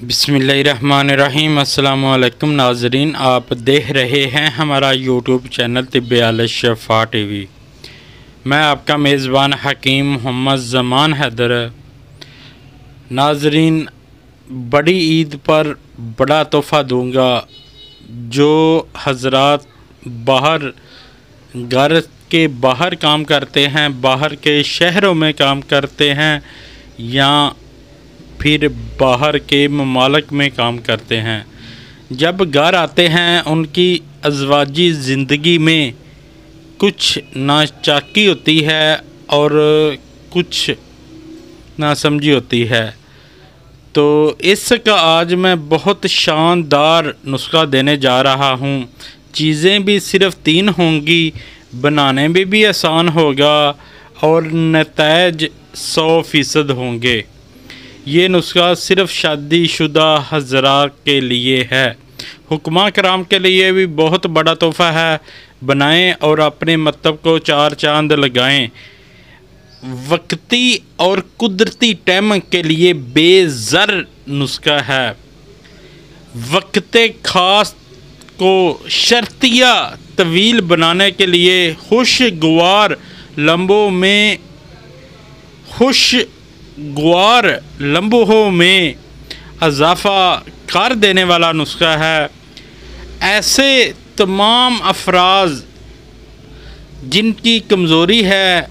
बिस्मिल्लाहिर्रहमानिर्रहीम। अस्सलाम वालेकुम नाज़रीन, आप देख रहे हैं हमारा यूट्यूब चैनल तिब्बे शफ़ा टीवी। मैं आपका मेज़बान हकीम मोहम्मद ज़मान हैदर। नाज़रीन, बड़ी ईद पर बड़ा तोहफ़ा दूंगा। जो हज़रात बाहर घर के बाहर काम करते हैं, बाहर के शहरों में काम करते हैं या फिर बाहर के ममालिक में काम करते हैं, जब घर आते हैं उनकी अज़वाजी ज़िंदगी में कुछ नाचाकी होती है और कुछ नासमझी होती है। तो इसका आज मैं बहुत शानदार नुस्खा देने जा रहा हूँ। चीज़ें भी सिर्फ़ 3 होंगी, बनाने में भी आसान होगा और नतीजे 100% होंगे। ये नुस्खा सिर्फ़ शादीशुदा हज़रात के लिए है, हुक्मा कराम के लिए भी बहुत बड़ा तोहफ़ा है। बनाएं और अपने मतलब को 4 चांद लगाएं। वक्ती और कुदरती टाइम के लिए बेज़र नुस्खा है। वक्ते ख़ास को शर्तिया तवील बनाने के लिए खुशगवार लम्बों में इजाफ़ा कर देने वाला नुस्खा है। ऐसे तमाम अफराज जिनकी कमज़ोरी है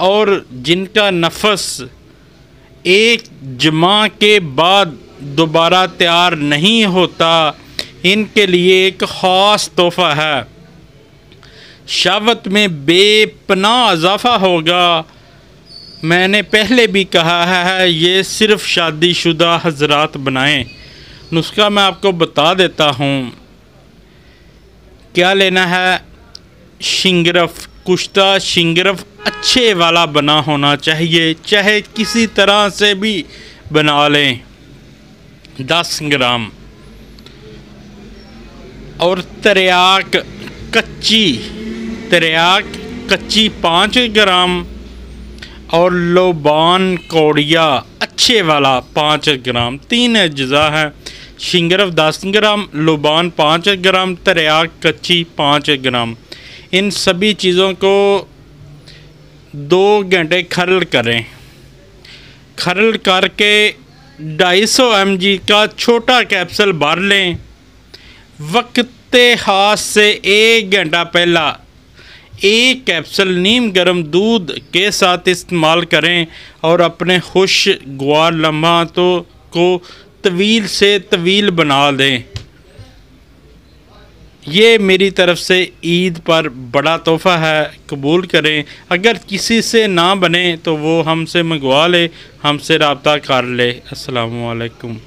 और जिनका नफस एक जमा के बाद दोबारा तैयार नहीं होता, इनके लिए एक ख़ास तोहफ़ा है। शहवत में बेपनाह इजाफ़ा होगा। मैंने पहले भी कहा है, ये सिर्फ़ शादीशुदा हज़रात बनाएं। नुस्खा मैं आपको बता देता हूँ। क्या लेना है? शिंगरफ, कुश्ता शिंगरफ अच्छे वाला बना होना चाहिए, चाहे किसी तरह से भी बना लें। 10 ग्राम। और तरियाक कच्ची 5 ग्राम। और लोबान कौड़िया अच्छे वाला 5 ग्राम। 3 अज्जा है। शिंगरफ 10 ग्राम, लोबान 5 ग्राम, तरियाक कच्ची 5 ग्राम। इन सभी चीज़ों को 2 घंटे खरल करें। खरल करके 250 mg का छोटा कैप्सूल भर लें। वक्ते हाथ से 1 घंटा पहला 1 कैप्सूल नीम गर्म दूध के साथ इस्तेमाल करें और अपने खुशगवार लम्हातों को तवील से तवील बना दें। ये मेरी तरफ़ से ईद पर बड़ा तोहफ़ा है, कबूल करें। अगर किसी से ना बने तो वो हमसे मंगवा ले, हमसे रब्ता कर ले। अस्सलामु अलैकुम।